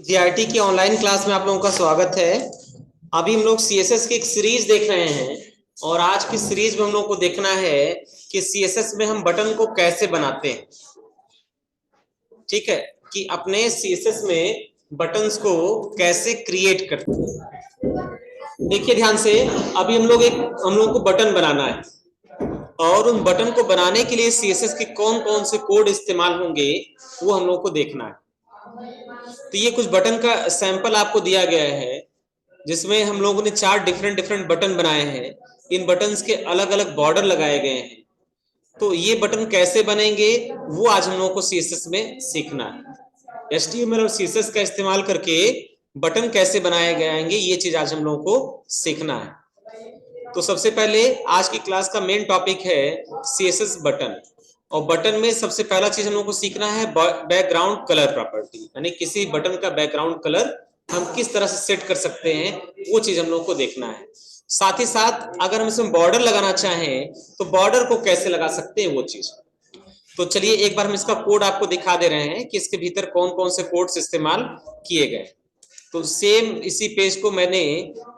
GIT की online class में आप लोगों का स्वागत है। अभी हम लोग सीएसएस की एक सीरीज देख रहे हैं और आज की सीरीज में हम लोग को देखना है कि सीएसएस में हम बटन को कैसे बनाते हैं। ठीक है, कि अपने सीएसएस में बटन्स को कैसे क्रिएट करते हैं। देखिए ध्यान से, अभी हम लोग को बटन बनाना है और उन बटन को बनाने के लिए सीएसएस के कौन कौन से कोड इस्तेमाल होंगे वो हम लोग को देखना है। तो ये कुछ बटन का सैंपल आपको दिया गया है जिसमें हम लोगों ने 4 डिफरेंट डिफरेंट बटन बनाए हैं। इन बटन्स के अलग अलग बॉर्डर लगाए गए हैं। तो ये बटन कैसे बनेंगे वो आज हम लोगों को सीएसएस में सीखना है। एचटीएमएल और सीएसएस का इस्तेमाल करके बटन कैसे बनाए जाएंगे ये चीज आज हम लोगों को सीखना है। तो सबसे पहले आज की क्लास का मेन टॉपिक है सीएसएस बटन। और बटन में सबसे पहला चीज हम लोग को सीखना है बैकग्राउंड कलर प्रॉपर्टी, यानी किसी बटन का बैकग्राउंड कलर हम किस तरह से सेट कर सकते हैं वो चीज हम लोग को देखना है। साथ ही साथ अगर हम इसमें बॉर्डर लगाना चाहें तो बॉर्डर को कैसे लगा सकते हैं वो चीज। तो चलिए एक बार हम इसका कोड आपको दिखा दे रहे हैं कि इसके भीतर कौन कौन से कोड्स इस्तेमाल किए गए। तो सेम इसी पेज को मैंने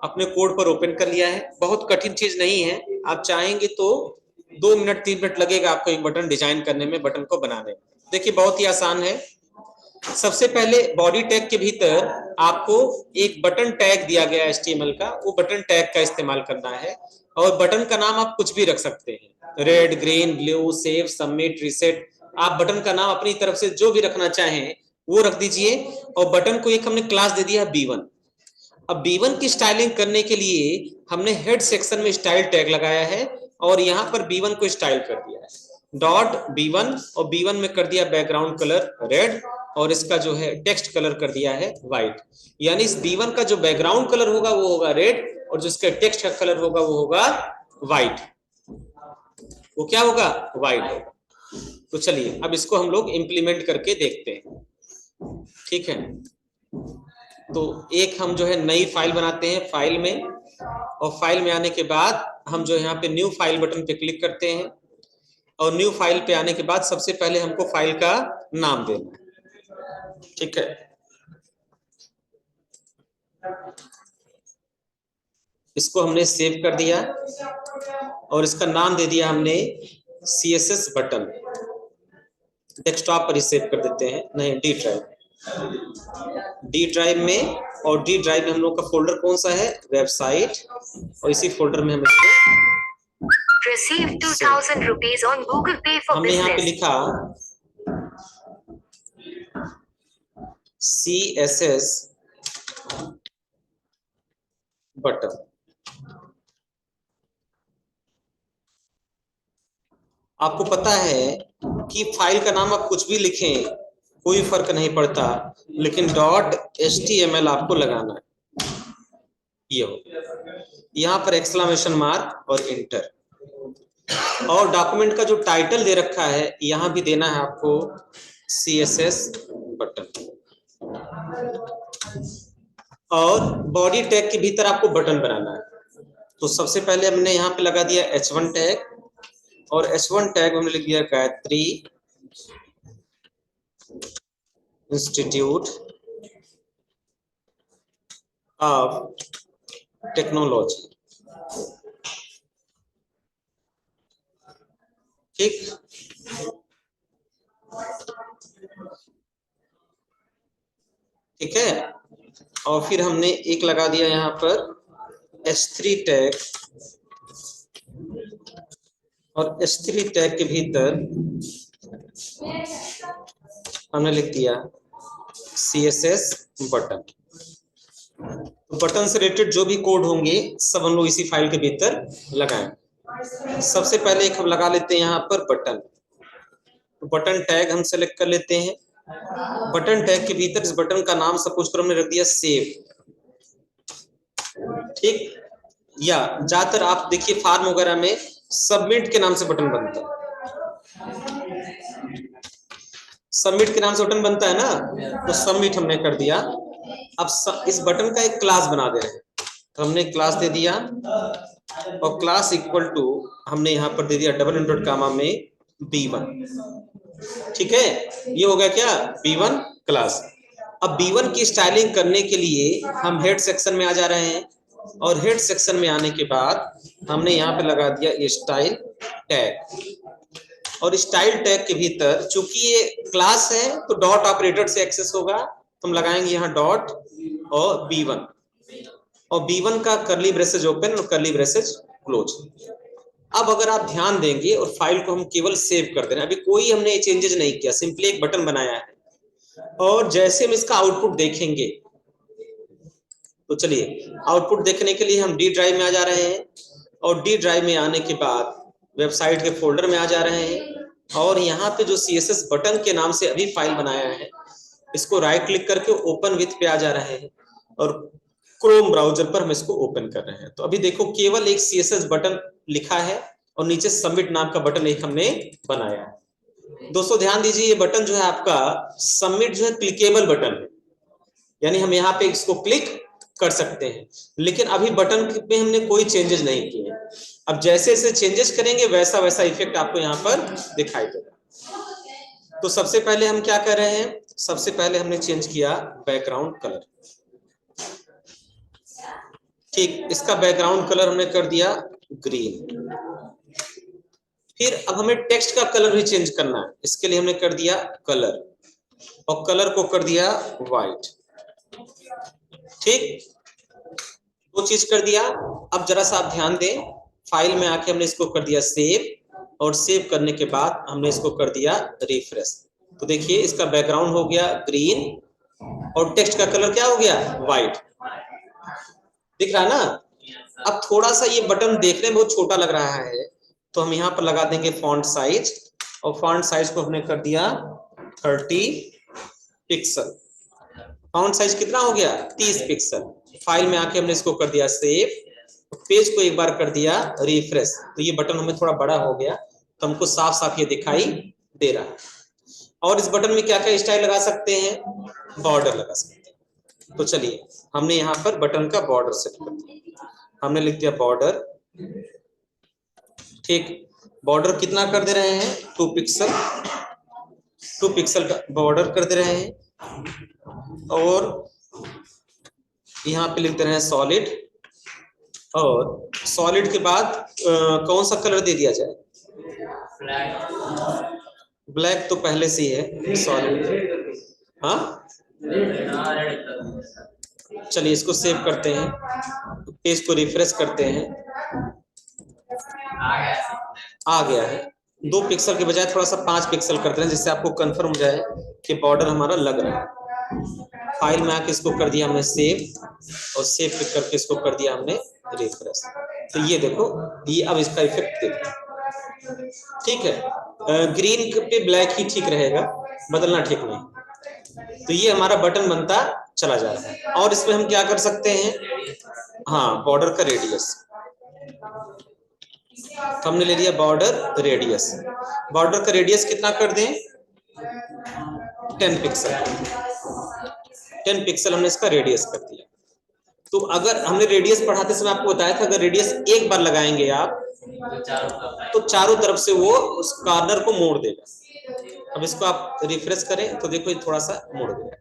अपने कोड पर ओपन कर लिया है। बहुत कठिन चीज नहीं है, आप चाहेंगे तो 2 मिनट 3 मिनट लगेगा आपको एक बटन डिजाइन करने में, बटन को बनाने में। देखिए बहुत ही आसान है। सबसे पहले बॉडी टैग के भीतर आपको एक बटन टैग दिया गया है एचटीएमएल का, वो बटन टैग का इस्तेमाल करना है। और बटन का नाम आप कुछ भी रख सकते हैं, red, green, blue, save, submit, reset. आप बटन का नाम अपनी तरफ से जो भी रखना चाहें वो रख दीजिए। और बटन को एक हमने क्लास दे दिया B1। अब B1 की स्टाइलिंग करने के लिए हमने हेड सेक्शन में स्टाइल टैग लगाया है और यहाँ पर B1 को स्टाइल कर दिया है डॉट B1, और B1 में कर दिया बैकग्राउंड कलर रेड और इसका जो है टेक्स्ट कलर कर दिया है व्हाइट। यानी इस B1 का जो बैकग्राउंड कलर होगा वो होगा रेड और जो इसका टेक्स्ट का कलर होगा वो होगा व्हाइट। वो क्या होगा? व्हाइट होगा। तो चलिए अब इसको हम लोग इंप्लीमेंट करके देखते हैं। ठीक है, तो एक हम जो है नई फाइल बनाते हैं फाइल में, और फाइल में आने के बाद हम जो यहाँ पे न्यू फाइल बटन पे क्लिक करते हैं। और न्यू फाइल पे आने के बाद सबसे पहले हमको फाइल का नाम देना है। ठीक है, इसको हमने सेव कर दिया और इसका नाम दे दिया हमने CSS बटन। डेस्कटॉप पर ही सेव कर देते हैं, नहीं डी ड्राइव में। और डी ड्राइव में हम लोग का फोल्डर कौन सा है? वेबसाइट। और इसी फोल्डर में हम इसको Receive 2000 rupees on Google Pay for हमने यहाँ पे business. लिखा CSS बटन। आपको पता है कि फाइल का नाम आप कुछ भी लिखें कोई फर्क नहीं पड़ता, लेकिन .html आपको लगाना है। ये हो, यहाँ पर एक्सक्लेमेशन मार्क और इंटर। और डॉक्यूमेंट का जो टाइटल दे रखा है यहाँ भी देना है आपको CSS बटन। और बॉडी टैग के भीतर आपको बटन बनाना है। तो सबसे पहले हमने यहाँ पे लगा दिया H1 टैग, और H1 टैग हमने लिख दिया गायत्री इंस्टीट्यूट ऑफ टेक्नोलॉजी। ठीक, ठीक है। और फिर हमने एक लगा दिया यहाँ पर H3 टैग, और H3 टैग के भीतर हमने लिख दिया CSS बटन। तो बटन से रिलेटेड जो भी कोड होंगे सब हम लोग इसी फाइल के भीतर लगाएं। सबसे पहले एक हम लगा लेते हैं यहाँ पर बटन। तो बटन टैग हम सेलेक्ट कर लेते हैं। बटन टैग के भीतर इस बटन का नाम सपोज कर हमने रख दिया सेव। ठीक, या ज्यादातर आप देखिए फार्म वगैरह में सबमिट के नाम से बटन बनता है। सबमिट के नाम से बटन बनता है ना, तो सबमिट हमने कर दिया। अब इस बटन का एक क्लास बना दे रहे हैं, तो हमने क्लास दे दिया और क्लास इक्वल टू हमने यहाँ पर दे दिया डबल इंडोट कामा में B1। ठीक है, ये हो गया क्या? B1 class. अब B1 की स्टाइलिंग करने के लिए हम हेड सेक्शन में आ जा रहे हैं और हेड सेक्शन में आने के बाद हमने यहाँ पे लगा दिया ये स्टाइल टैग और स्टाइल टैग के भीतर चूंकि ये क्लास है तो डॉट ऑपरेटर से एक्सेस होगा तो हम लगाएंगे यहाँ डॉट और B1 और B1 का कर्ली ब्रेसेज ओपन और कर्ली ब्रेसेज क्लोज। अब अगर आप ध्यान देंगे और फाइल को हम केवल सेव कर देना, अभी कोई हमने चेंजेस नहीं किया, सिंपली एक बटन बनाया है और जैसे हम इसका आउटपुट देखेंगे तो चलिए आउटपुट देखने के लिए हम डी ड्राइव में आ जा रहे हैं और डी ड्राइव में आने के बाद वेबसाइट के फोल्डर में आ जा रहे हैं और यहाँ पे जो CSS बटन के नाम से अभी फाइल बनाया है इसको राइट क्लिक करके ओपन विथ पे आ जा रहे हैं और क्रोम ब्राउजर पर हम इसको ओपन कर रहे हैं। तो अभी देखो केवल एक CSS बटन लिखा है और नीचे सबमिट नाम का बटन एक हमने बनाया है। दोस्तों ध्यान दीजिए ये बटन जो है आपका सबमिट जो है क्लिकेबल बटन है, यानी हम यहाँ पे इसको क्लिक कर सकते हैं, लेकिन अभी बटन पे हमने कोई चेंजेस नहीं किए। अब जैसे जैसे चेंजेस करेंगे वैसा वैसा इफेक्ट आपको यहाँ पर दिखाई देगा। तो सबसे पहले हम क्या कर रहे हैं, सबसे पहले हमने चेंज किया बैकग्राउंड कलर। ठीक, इसका बैकग्राउंड कलर हमने कर दिया ग्रीन। फिर अब हमें टेक्स्ट का कलर भी चेंज करना है, इसके लिए हमने कर दिया कलर और कलर को कर दिया व्हाइट। ठीक, दो चीज कर दिया। अब जरा सा आप ध्यान दें, फाइल में आके हमने इसको कर दिया सेव और सेव करने के बाद हमने इसको कर दिया रिफ्रेश। तो देखिए इसका बैकग्राउंड हो गया ग्रीन और टेक्स्ट का कलर क्या हो गया, व्हाइट। दिख रहा है ना। अब थोड़ा सा ये बटन देखने में बहुत छोटा लग रहा है तो हम यहाँ पर लगा देंगे फॉन्ट साइज और फॉन्ट साइज को हमने कर दिया 30 पिक्सल। फॉन्ट साइज कितना हो गया, 30 पिक्सल। फाइल में आके हमने इसको कर दिया सेव, पेज को एक बार कर दिया रिफ्रेश। तो ये बटन हमें थोड़ा बड़ा हो गया तो हमको साफ साफ ये दिखाई दे रहा है। और इस बटन में क्या क्या स्टाइल लगा सकते हैं, बॉर्डर लगा सकते हैं। तो चलिए हमने यहाँ पर बटन का बॉर्डर सेट कर दिया, हमने लिख दिया बॉर्डर। ठीक, बॉर्डर कितना कर दे रहे हैं, 2 पिक्सल, 2 पिक्सल का बॉर्डर कर दे रहे हैं और यहाँ पे लिख दे रहे हैं सॉलिड। और सॉलिड के बाद कौन सा कलर दे दिया जाए, ब्लैक तो पहले से ही है सॉलिड। हाँ चलिए इसको सेव करते हैं, पेज को रिफ्रेश करते हैं, आ गया है। 2 पिक्सल के बजाय थोड़ा सा 5 पिक्सल करते हैं जिससे आपको कंफर्म हो जाए कि बॉर्डर हमारा लग रहा है। फाइल में आके इसको कर दिया हमने सेव और सेव करके इसको कर दिया हमने रिफ्रेश। तो ये देखो ये अब इसका इफेक्ट देखो, ठीक है। ग्रीन पे ब्लैक ही ठीक रहेगा, बदलना ठीक नहीं। तो ये हमारा बटन बनता चला जा रहा है। और इसमें हम क्या कर सकते हैं, हाँ बॉर्डर का रेडियस, तो हमने ले लिया बॉर्डर रेडियस। बॉर्डर का रेडियस कितना कर दें, 10 पिक्सल। 10 पिक्सल हमने इसका रेडियस कर दिया। तो अगर हमने रेडियस बढ़ाते समय आपको बताया था अगर रेडियस एक बार लगाएंगे आप तो चारों तरफ से वो उस कॉर्नर को मोड़ देगा। अब इसको आप रिफ्रेश करें तो देखो ये थोड़ा सा मोड़ गया,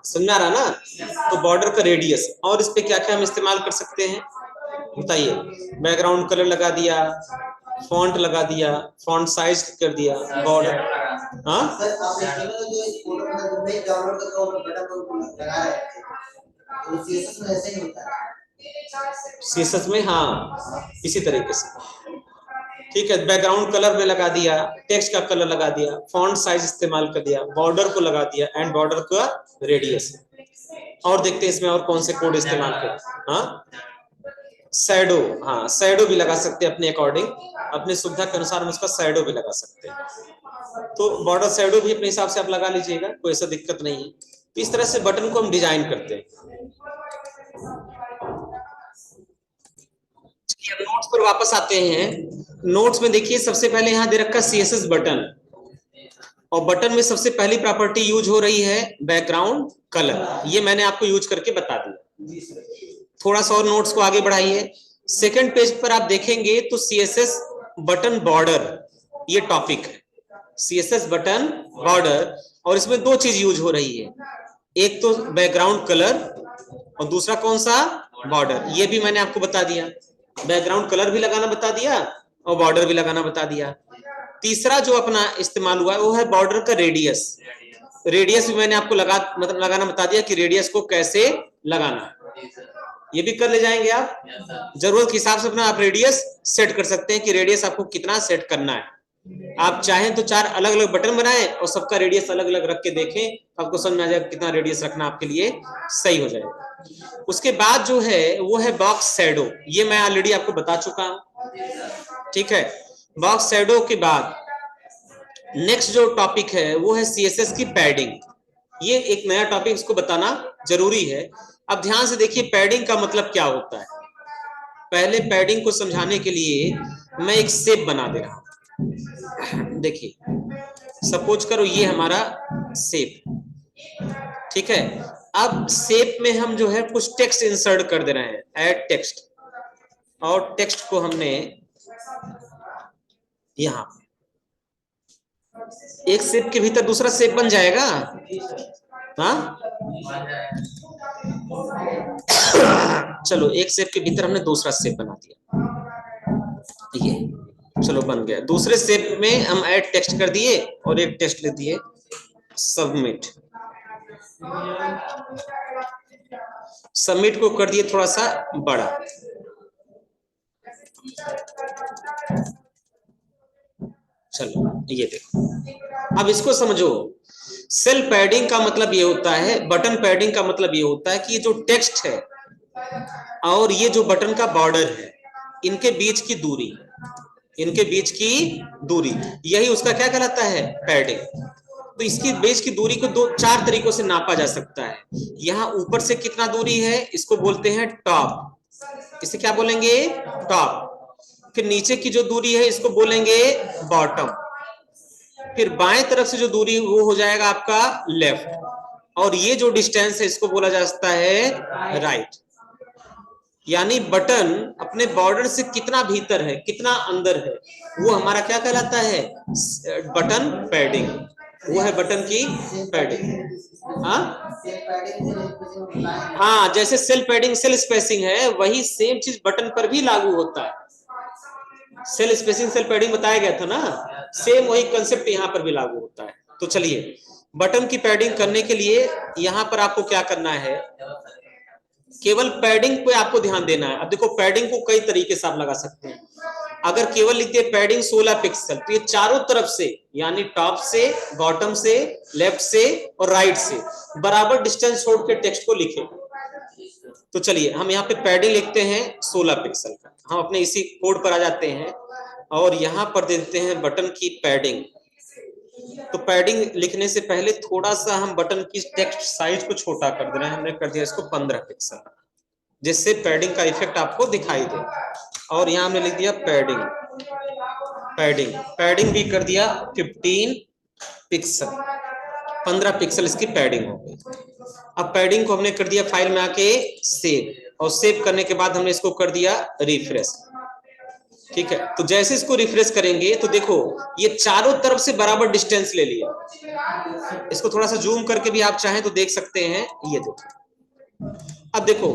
समझ आ रहा ना। तो बॉर्डर का रेडियस, और इस पे क्या क्या हम इस्तेमाल कर सकते हैं बताइए। बैकग्राउंड कलर लगा दिया, फॉन्ट लगा दिया, फॉन्ट साइज कर दिया, बॉर्डर। हाँ CSS में हाँ इसी तरीके से, ठीक है। बैकग्राउंड कलर में लगा दिया, टेक्स्ट का कलर लगा दिया, फॉन्ट साइज इस्तेमाल कर दिया, बॉर्डर को लगा दिया एंड बॉर्डर का रेडियस। और देखते हैं इसमें और कौन से कोड इस्तेमाल करें। हाँ शैडो, हाँ शैडो भी लगा सकते हैं अपने अकॉर्डिंग, अपने सुविधा के अनुसार हम उसका शैडो भी लगा सकते हैं। तो बॉर्डर शैडो भी अपने हिसाब से आप लगा लीजिएगा, कोई ऐसा दिक्कत नहीं है। तो इस तरह से बटन को हम डिजाइन करते हैं। नोट्स पर वापस आते हैं। नोट्स में देखिए सबसे पहले यहाँ दे रखा CSS बटन, और बटन में सबसे पहली प्रॉपर्टी यूज हो रही है बैकग्राउंड कलर। ये मैंने आपको यूज करके बता दिया। थोड़ा सा और नोट्स को आगे बढ़ाइए। सेकंड पेज पर आप देखेंगे तो CSS बटन बॉर्डर ये टॉपिक है, CSS बटन बॉर्डर, और इसमें दो चीज यूज हो रही है, एक तो बैकग्राउंड कलर और दूसरा कौन सा, बॉर्डर। ये भी मैंने आपको बता दिया, बैकग्राउंड कलर भी लगाना बता दिया और बॉर्डर भी लगाना बता दिया। तीसरा जो अपना इस्तेमाल हुआ है वो है बॉर्डर का रेडियस। रेडियस भी मैंने आपको लगाना बता दिया कि रेडियस को कैसे लगाना, ये भी कर ले जाएंगे आप। जरूरत के हिसाब से अपना आप रेडियस सेट कर सकते हैं कि रेडियस आपको कितना सेट करना है। आप चाहें तो 4 अलग अलग बटन बनाएं और सबका रेडियस अलग अलग रख के देखें, तो आपको समझ में आ जाएगा कितना रेडियस रखना आपके लिए सही हो जाएगा। उसके बाद जो है वो है बॉक्स शैडो, ये मैं ऑलरेडी आपको बता चुका हूं, ठीक है। बॉक्स शैडो के बाद नेक्स्ट जो टॉपिक है वो है CSS की पैडिंग। ये एक नया टॉपिक, इसको बताना जरूरी है। अब ध्यान से देखिए पैडिंग का मतलब क्या होता है। पहले पैडिंग को समझाने के लिए मैं एक शेप बना दे रहा हूं। देखिए सपोज करो ये हमारा शेप, ठीक है। अब शेप में हम जो है कुछ टेक्स्ट इंसर्ट कर दे रहे हैं, ऐड टेक्स्ट, और टेक्स्ट को हमने यहां, एक शेप के भीतर दूसरा शेप बन जाएगा, हाँ। चलो एक शेप के भीतर हमने दूसरा शेप बना दिया, ये चलो बन गया। दूसरे शेप में हम ऐड टेक्स्ट कर दिए और एक टेक्स्ट ले दिए सबमिट। सबमिट को कर दिए थोड़ा सा बड़ा, चलो ये देखो। अब इसको समझो, सेल पैडिंग का मतलब ये होता है, बटन पैडिंग का मतलब ये होता है कि ये जो टेक्स्ट है और ये जो बटन का बॉर्डर है, इनके बीच की दूरी, इनके बीच की दूरी, यही उसका क्या कहलाता है, पैडिंग। तो इसकी बीच की दूरी को 4 तरीकों से नापा जा सकता है। यहाँ ऊपर से कितना दूरी है, इसको बोलते हैं टॉप, इसे क्या बोलेंगे, टॉप। फिर नीचे की जो दूरी है इसको बोलेंगे बॉटम। फिर बाएं तरफ से जो दूरी वो हो जाएगा आपका लेफ्ट, और ये जो डिस्टेंस है इसको बोला जाता है राइट। यानी बटन अपने बॉर्डर से कितना भीतर है, कितना अंदर है, वो हमारा क्या कहलाता है, बटन पैडिंग। वो है बटन की पैडिंग। हाँ हाँ, जैसे सेल पैडिंग सेल स्पेसिंग है, वही सेम चीज बटन पर भी लागू होता है। सेल स्पेसिंग सेल पैडिंग बताया गया था ना, सेम वही कंसेप्ट यहाँ पर भी लागू होता है। तो चलिए बटन की पैडिंग करने के लिए यहाँ पर आपको क्या करना है, केवल पैडिंग पे आपको ध्यान देना है। अब देखो पैडिंग को कई तरीके से आप लगा सकते हैं। अगर केवल लिख दिए पैडिंग 16 पिक्सल, तो ये चारों तरफ से, यानी टॉप से, बॉटम से, लेफ्ट से और राइट से बराबर डिस्टेंस छोड़ के टेक्स्ट को लिखे। तो चलिए हम यहाँ पे पैडिंग लिखते हैं 16 पिक्सल का, हम अपने इसी कोड पर आ जाते हैं और यहाँ पर दे देते हैं बटन की पैडिंग। तो पैडिंग लिखने से पहले थोड़ा सा हम बटन की टेक्स्ट साइज को छोटा कर दे रहे हैं, हमने कर दिया इसको 15 पिक्सल, जिससे पैडिंग का इफेक्ट आपको दिखाई दे। और यहाँ हमने लिख दिया पैडिंग, पैडिंग पैडिंग भी कर दिया 15 पिक्सल, 15 पिक्सल इसकी पैडिंग हो गई। अब पैडिंग को हमने कर दिया फाइल में आके सेव, और सेव करने के बाद हमने इसको कर दिया रिफ्रेश, ठीक है। तो जैसे इसको रिफ्रेश करेंगे तो देखो ये चारों तरफ से बराबर डिस्टेंस ले लिया। इसको थोड़ा सा जूम करके भी आप चाहें तो देख सकते हैं, ये देखो। अब देखो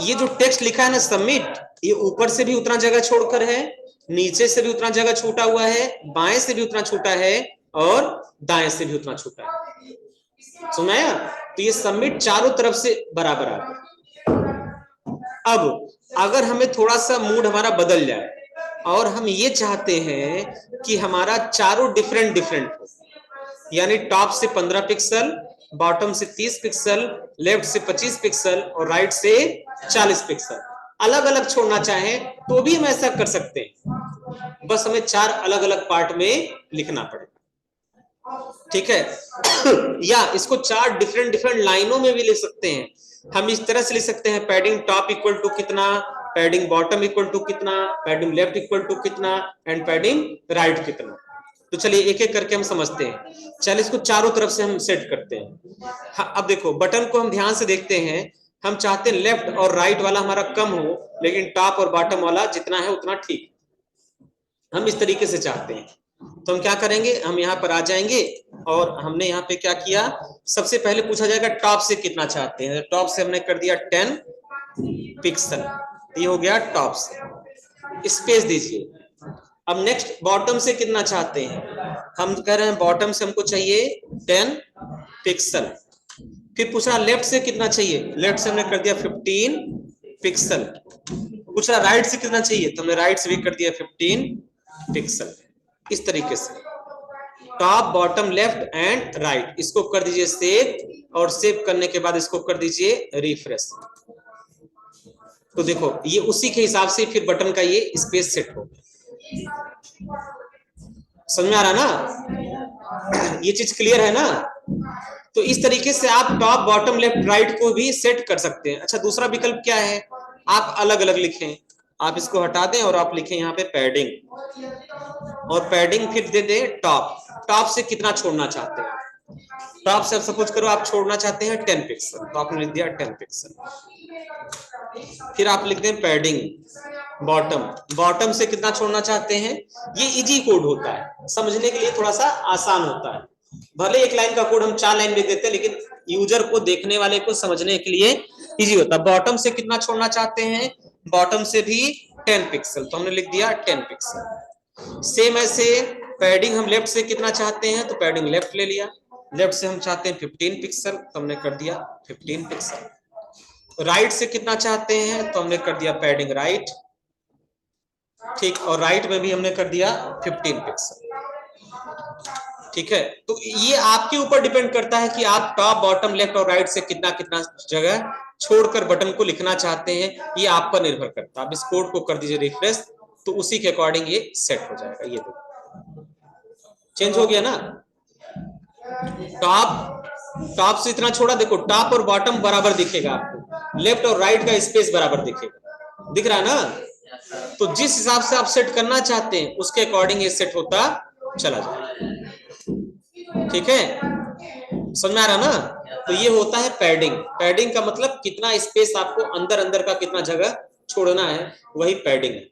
ये जो टेक्स्ट लिखा है ना सबमिट, ये ऊपर से भी उतना जगह छोड़कर है, नीचे से भी उतना जगह छूटा हुआ है, बाएं से भी उतना छूटा है और दाएं से भी उतना छूटा है। सुनाया? तो ये सबमिट चारों तरफ से बराबर आ गया। अब अगर हमें थोड़ा सा मूड हमारा बदल जाए और हम ये चाहते हैं कि हमारा चारों डिफरेंट हो, यानी टॉप से 15 पिक्सल, बॉटम से 30 पिक्सल, लेफ्ट से 25 पिक्सल और राइट से 40 पिक्सल अलग अलग छोड़ना चाहें तो भी हम ऐसा कर सकते हैं, बस हमें 4 अलग अलग पार्ट में लिखना पड़ेगा, ठीक है। या इसको 4 डिफरेंट लाइनों में भी लिख सकते हैं। हम इस तरह से लिख सकते हैं, पैडिंग टॉप इक्वल टू कितना, पैडिंग बॉटम इक्वल टू कितना, पैडिंग लेफ्ट इक्वल टू कितना एंड पैडिंग राइट कितना। तो चलिए एक एक करके हम समझते हैं। चलिए इसको चारों तरफ से हम सेट करते हैं। हाँ, अब देखो बटन को हम ध्यान से देखते हैं, हम चाहते हैं लेफ्ट और राइट वाला हमारा कम हो, लेकिन टॉप और बॉटम वाला जितना है उतना ठीक, हम इस तरीके से चाहते हैं। तो हम क्या करेंगे, हम यहाँ पर आ जाएंगे और हमने यहाँ पे क्या किया, सबसे पहले पूछा जाएगा टॉप से कितना चाहते हैं। टॉप से हमने कर दिया 10 पिक्सल, ये हो गया टॉप से, स्पेस दीजिए। अब नेक्स्ट बॉटम से कितना चाहते हैं, हम कह रहे हैं बॉटम से हमको चाहिए 10 पिक्सल। फिर पूछ रहा लेफ्ट से कितना चाहिए, लेफ्ट से हमने कर दिया 15 पिक्सल। पूछ रहा राइट से कितना चाहिए, तो हमने राइट से भी कर दिया 15 पिक्सल। इस तरीके से top bottom left and right, इसको कर दीजिए सेव, और सेव करने के बाद इसको कर दीजिए रिफ्रेश। तो देखो ये उसी के हिसाब से फिर बटन का ये स्पेस सेट हो। समझ में आ रहा ना, ये चीज क्लियर है ना। तो इस तरीके से आप टॉप बॉटम लेफ्ट राइट को भी सेट कर सकते हैं। अच्छा दूसरा विकल्प क्या है, आप अलग अलग लिखें, आप इसको हटा दें और आप लिखें यहाँ पे पैडिंग, और पैडिंग फिर दे दें टॉप। टॉप से कितना छोड़ना चाहते हैं, टॉप से सपोज करो आप छोड़ना चाहते हैं 10 पिक्सल, तो आपने लिख दिया 10 पिक्सल। फिर आप लिख दें पैडिंग बॉटम, बॉटम से कितना छोड़ना चाहते हैं। ये इजी कोड होता है, समझने के लिए थोड़ा सा आसान होता है। भले एक लाइन का कोड हम 4 लाइन लिख देते हैं, लेकिन यूजर को, देखने वाले को समझने के लिए इजी होता है। बॉटम से कितना छोड़ना चाहते हैं, बॉटम से भी 10 पिक्सल, तो हमने लिख दिया 10 पिक्सल। सेम ऐसे पैडिंग हम लेफ्ट से कितना चाहते हैं, तो पैडिंग लेफ्ट ले लिया। लेफ्ट से हम चाहते हैं 15 पिक्सल, तो हमने कर दिया 15 पिक्सल। राइट से कितना चाहते हैं, तो हमने कर दिया पैडिंग राइट, ठीक, और राइट में भी हमने कर दिया 15 पिक्सल। ठीक है, तो ये आपके ऊपर डिपेंड करता है कि आप टॉप बॉटम लेफ्ट और राइट से कितना कितना जगह छोड़कर बटन को लिखना चाहते हैं, ये आप पर निर्भर करता है। आप इस कोड को कर दीजिए रिफ्रेश, तो उसी के अकॉर्डिंग ये सेट हो जाएगा। ये देखो चेंज हो गया ना। टॉप से इतना छोड़ा, देखो टॉप और बॉटम बराबर दिखेगा आपको, लेफ्ट और राइट का स्पेस बराबर दिखेगा, दिख रहा है ना। तो जिस हिसाब से आप सेट करना चाहते हैं उसके अकॉर्डिंग ये सेट होता चला जाएगा। ठीक है, समझ में आ रहा ना। तो ये होता है पैडिंग। पैडिंग का मतलब कितना स्पेस आपको अंदर अंदर का कितना जगह छोड़ना है, वही पैडिंग है।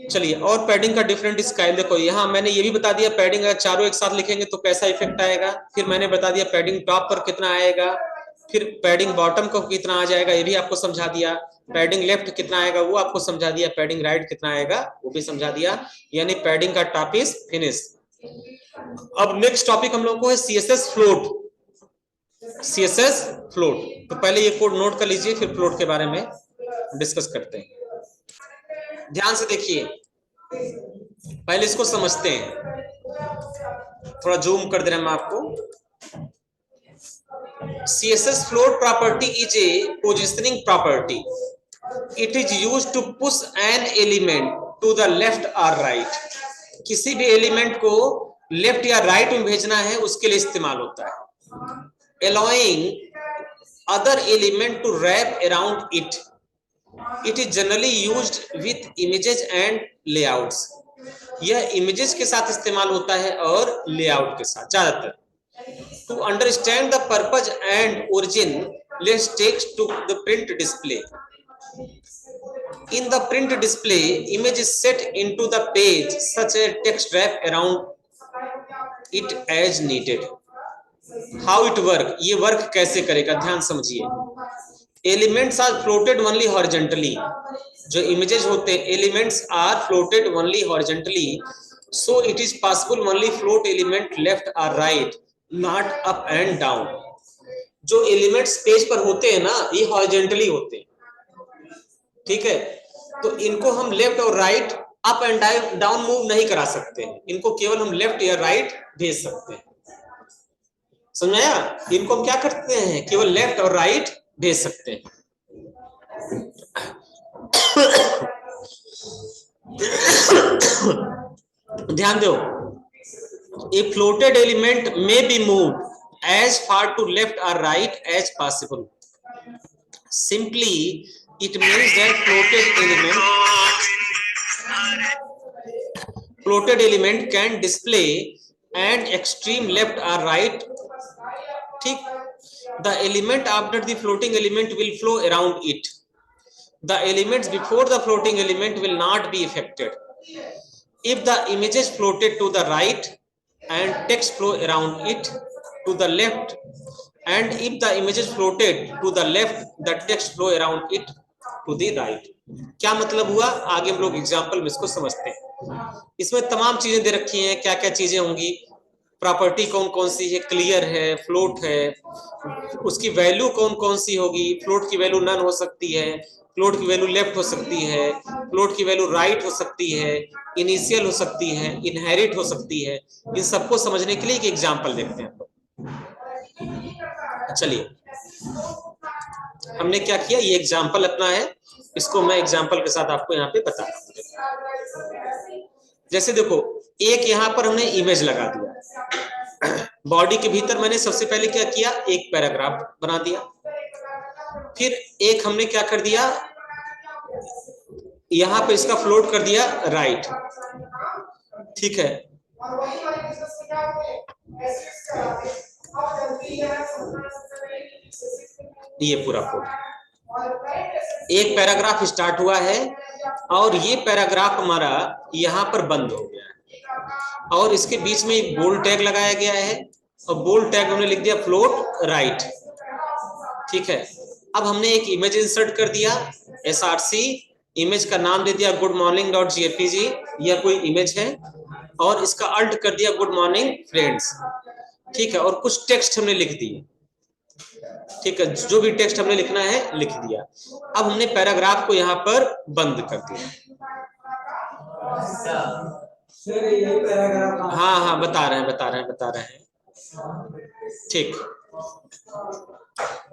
चलिए, और पैडिंग का डिफरेंट स्टाइल देखो, यहाँ मैंने ये भी बता दिया पैडिंग अगर चारों एक साथ लिखेंगे तो कैसा इफेक्ट आएगा। फिर मैंने बता दिया पैडिंग टॉप पर कितना आएगा, फिर पैडिंग बॉटम को कितना आ जाएगा ये भी आपको समझा दिया, पैडिंग लेफ्ट कितना आएगा वो आपको समझा दिया, पैडिंग राइट कितना आएगा वो भी समझा दिया। यानी पैडिंग का टॉप इज फिनिश। अब नेक्स्ट टॉपिक हम लोग को है सीएसएस फ्लोट। सीएसएस फ्लोट, तो पहले ये कोड नोट कर लीजिए, फिर फ्लोट के बारे में डिस्कस करते हैं। ध्यान से देखिए, पहले इसको समझते हैं। थोड़ा जूम कर दे रहा हूं मैं आपको। CSS float property is a positioning property. It is used to push an element to the left or right. किसी भी एलिमेंट को लेफ्ट या राइट में भेजना है उसके लिए इस्तेमाल होता है। Allowing other element to wrap around it. It is generally used with images and layouts. यह images के साथ इस्तेमाल होता है और लेआउट के साथ ज्यादातर। To understand the purpose and origin, let's take to the print display. In the print display, image is set into the page such as text wrap around it as needed. How it work? ये work कैसे करेगा, ध्यान समझिए। Elements are floated only horizontally. जो images होते हैं, elements are floated only horizontally, so it is possible only float element left or right, not up and down. जो elements page पर होते हैं ना, ये हॉरिजॉन्टली होते हैं, ठीक है। तो इनको हम लेफ्ट और right, up and down move नहीं करा सकते हैं, इनको केवल हम लेफ्ट या राइट भेज सकते हैं। समझ आया? इनको हम क्या करते हैं, केवल लेफ्ट और राइट भेज सकते हैं। ध्यान दो, a floated element may be moved as far to left or right as possible. Simply it means that floated element can display an extreme left or right. ठीक, the element after the floating element will flow around it. The elements before the floating element will not be affected. If the images floated to the right and text flow around it to the left, and if the images floated to the left, the text flow around it to the right. क्या मतलब हुआ, आगे हम लोग example में इसको समझते हैं। इसमें तमाम चीजें दे रखी हैं, क्या क्या चीजें होंगी, प्रॉपर्टी कौन कौन सी है, क्लियर है, फ्लोट है, उसकी वैल्यू कौन कौन सी होगी, फ्लोट की वैल्यू नन हो सकती है, फ्लोट की वैल्यू लेफ्ट हो सकती है, फ्लोट की वैल्यू राइट हो सकती है, इनिशियल हो सकती है, इनहेरिट हो सकती है। इन सबको समझने के लिए एक एग्जांपल देखते हैं। चलिए, हमने क्या किया, ये एग्जांपल अपना है, इसको मैं एग्जांपल के साथ आपको यहाँ पे बता रहा हूँ। जैसे देखो, एक यहाँ पर हमने इमेज लगा दिया, बॉडी के भीतर मैंने सबसे पहले क्या किया, एक पैराग्राफ बना दिया, फिर एक हमने क्या कर दिया, यहां पे इसका फ्लोट कर दिया राइट, ठीक है। ये पूरा फ्लोट, एक पैराग्राफ स्टार्ट हुआ है और ये पैराग्राफ हमारा यहां पर बंद हो गया है, और इसके बीच में एक बोल्ड टैग लगाया गया है, और बोल्ड टैग हमने लिख दिया फ्लोट राइट, ठीक है। अब हमने एक इमेज इंसर्ट कर दिया, SRC, इमेज का नाम दे दिया गुड मॉर्निंग डॉट JPG, यह कोई इमेज है, और इसका अल्ट कर दिया गुड मॉर्निंग फ्रेंड्स, ठीक है, और कुछ टेक्स्ट हमने लिख दिए, ठीक है, जो भी टेक्स्ट हमने लिखना है लिख दिया। अब हमने पैराग्राफ को यहाँ पर बंद कर दिया। हाँ हाँ, बता रहे हैं, ठीक।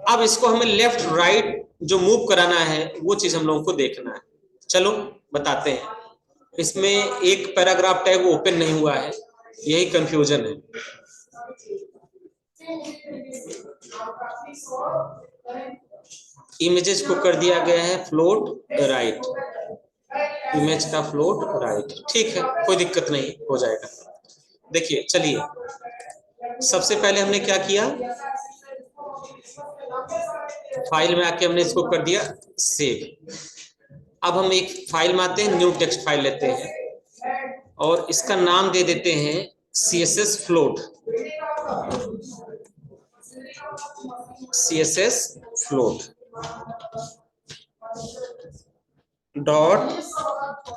अब इसको हमें लेफ्ट राइट जो मूव कराना है वो चीज हम लोगों को देखना है। चलो बताते हैं। इसमें एक पैराग्राफ टैग ओपन नहीं हुआ है, यही कंफ्यूजन है। इमेजेस को कर दिया गया है फ्लोट राइट, इमेज का फ्लोट राइट, ठीक है, कोई दिक्कत नहीं, हो जाएगा। देखिए, चलिए, सबसे पहले हमने क्या किया, फाइल में आके हमने इसको कर दिया सेव। अब हम एक फाइल में आते हैं, न्यू टेक्स्ट फाइल लेते हैं और इसका नाम दे देते हैं CSS float, CSS float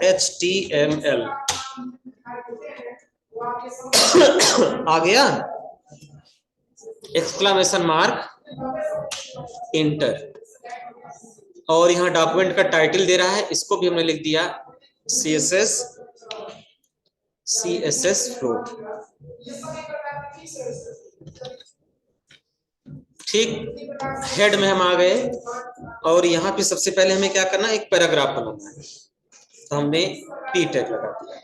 .html। आ गया, एक्सक्लेमेशन मार्क, इंटर, और यहाँ डॉक्यूमेंट का टाइटल दे रहा है, इसको भी हमने लिख दिया CSS फ्लोट, ठीक। हेड में हम आ गए और यहाँ पे सबसे पहले हमें क्या करना है, एक पैराग्राफ बनाना है, तो हमने P टैग लगा दिया,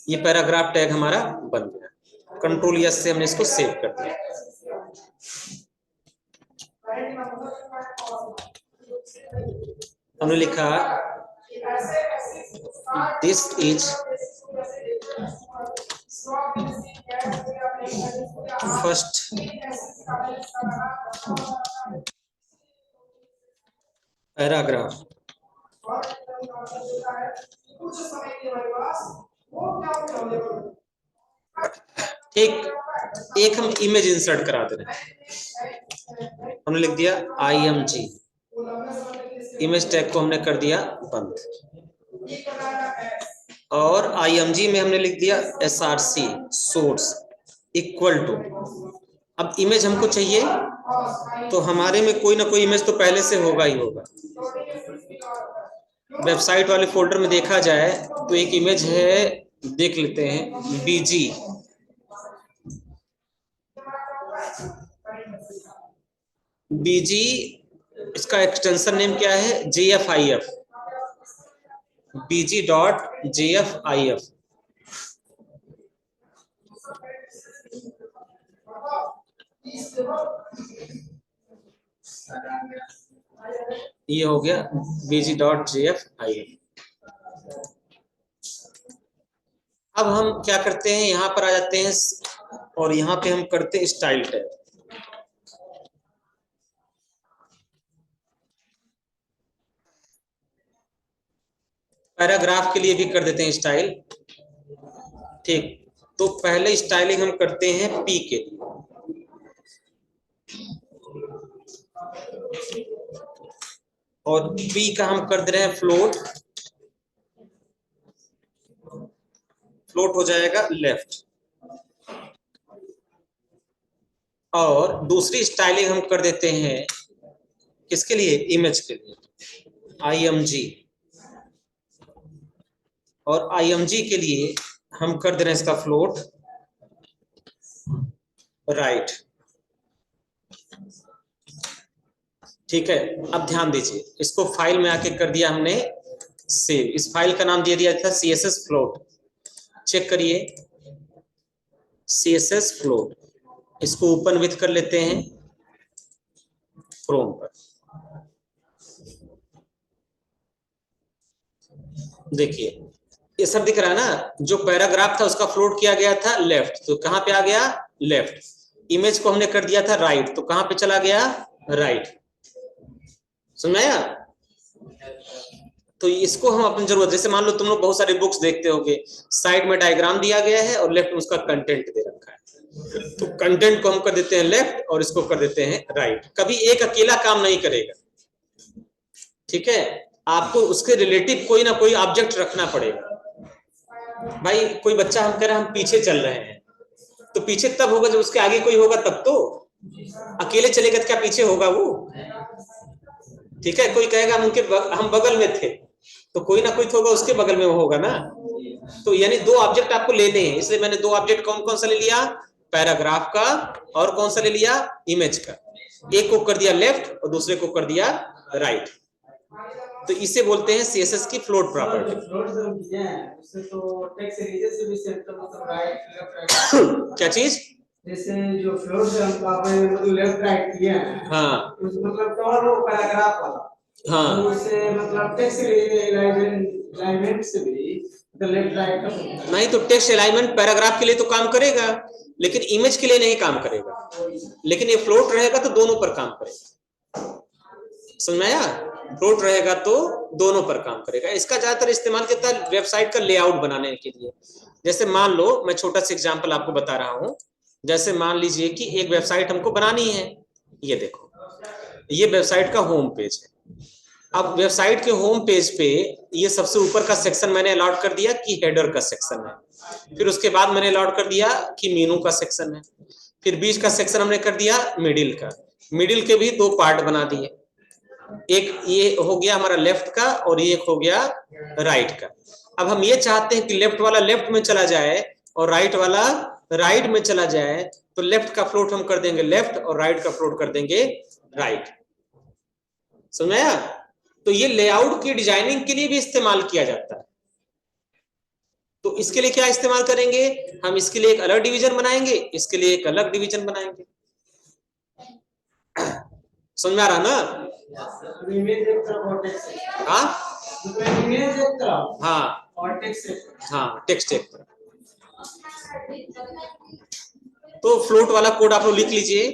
ये पैराग्राफ टैग हमारा बन गया। Ctrl S से हमने इसको सेव कर दिया। हमने लिखा दिस इज फर्स्ट पैराग्राफ, ठीक। एक हम इमेज इंसर्ट करा दे रहे हैं, हमने लिख दिया IMG, इमेज टैग को हमने कर दिया बंद, और IMG में हमने लिख दिया SRC सोर्स इक्वल टू। अब इमेज हमको चाहिए तो हमारे में कोई ना कोई इमेज तो पहले से होगा ही होगा। वेबसाइट वाले फोल्डर में देखा जाए तो एक इमेज है, देख लेते हैं, BG, इसका एक्सटेंशन नेम क्या है, JFIF, BG.JFIF। ये हो गया BG.JFIF। अब हम क्या करते हैं, यहां पर आ जाते हैं और यहां पे हम करते हैं स्टाइल टैग। पैराग्राफ के लिए भी कर देते हैं स्टाइल। ठीक, तो पहले स्टाइलिंग हम करते हैं पी के लिए। और पी का हम कर दे रहे हैं फ्लोट। फ्लोट हो जाएगा लेफ्ट। और दूसरी स्टाइलिंग हम कर देते हैं किसके लिए? इमेज के लिए, IMG। और IMG के लिए हम कर दे रहे हैं इसका फ्लोट राइट। ठीक है, अब ध्यान दीजिए, इसको फाइल में आके कर दिया हमने सेव। इस फाइल का नाम दे दिया था CSS फ्लोट। चेक करिए, CSS फ्लोट। इसको ओपन विथ कर लेते हैं क्रोम पर। देखिए ये सब दिख रहा है ना, जो पैराग्राफ था उसका फ्लोट किया गया था लेफ्ट, तो कहां पे आ गया? लेफ्ट। इमेज को हमने कर दिया था राइट, तो कहां पे चला गया? राइट। समझ में आया? तो इसको हम अपनी जरूरत, जैसे मान लो तुम लोग बहुत सारे बुक्स देखते होगे, साइड में डायग्राम दिया गया है और लेफ्ट में उसका कंटेंट दे रखा है, तो कंटेंट को हम कर देते हैं लेफ्ट और इसको कर देते हैं राइट। कभी एक अकेला काम नहीं करेगा, ठीक है? आपको उसके रिलेटिव कोई ना कोई ऑब्जेक्ट रखना पड़ेगा। भाई कोई बच्चा हम कह रहे हैं हम पीछे चल रहे हैं, तो पीछे तब होगा जब उसके आगे कोई होगा तब तो। अकेले चलेगा तो क्या पीछे होगा वो? ठीक है, कोई कहेगा हम बगल में थे, तो कोई ना कोई तो होगा उसके बगल में वो होगा ना। तो यानी दो ऑब्जेक्ट आपको लेने हैं, इसलिए मैंने दो ऑब्जेक्ट कौन कौन सा ले लिया? पैराग्राफ का, और कौन सा ले लिया? इमेज का। एक को कर दिया लेफ्ट और दूसरे को कर दिया राइट। तो इसे बोलते हैं CSS की फ्लोट प्रॉपर्टी। क्या चीज? जैसे जो फ्लोट से हम आपने लेफ्ट राइट किया है, हाँ मतलब कौन वो पैराग्राफ वाला, हाँ, तो उससे मतलब टेक्स्ट अलाइनमेंट से भी तो लेफ्ट राइट का नहीं तो टेक्स्ट अलाइनमेंट पैराग्राफ के लिए तो काम करेगा, लेकिन इमेज के लिए नहीं काम करेगा। लेकिन ये फ्लोट रहेगा तो दोनों पर काम करेगा। समझ में आया? फ्लोट रहेगा तो दोनों पर काम करेगा। इसका ज्यादातर इस्तेमाल किया जाता है वेबसाइट का लेआउट बनाने के लिए। जैसे मान लो, मैं छोटा सा एग्जांपल आपको बता रहा हूं। जैसे मान लीजिए कि एक वेबसाइट हमको बनानी है, ये देखो, ये वेबसाइट का होम पेज है। अब वेबसाइट के होम पेज पे ये सबसे ऊपर का सेक्शन मैंने अलॉट कर दिया कि हेडर का सेक्शन है। फिर उसके बाद मैंने अलॉट कर दिया कि मेनू का सेक्शन है। फिर बीच का सेक्शन हमने कर दिया मिडिल का। मिडिल के भी दो पार्ट बना दिए, एक ये हो गया हमारा लेफ्ट का और ये एक हो गया राइट का। अब हम ये चाहते हैं कि लेफ्ट वाला लेफ्ट में चला जाए और राइट वाला राइट में चला जाए, तो लेफ्ट का फ्लोट हम कर देंगे लेफ्ट और राइट का फ्लोट कर देंगे राइट। समझ में आया? तो ये लेआउट की डिजाइनिंग के लिए भी इस्तेमाल किया जाता है। तो इसके लिए क्या इस्तेमाल करेंगे हम? इसके लिए एक अलग डिवीजन बनाएंगे, इसके लिए एक अलग डिवीजन बनाएंगे। समझ में आ रहा ना? इमेज एक तरफ और टेक्स्ट, हाँ इमेज एक तरफ हाँ और टेक्स्ट एक तरफ। हाँ, टेक्स्ट एक तरफ। तो फ्लोट वाला कोड आप लोग लिख लीजिए।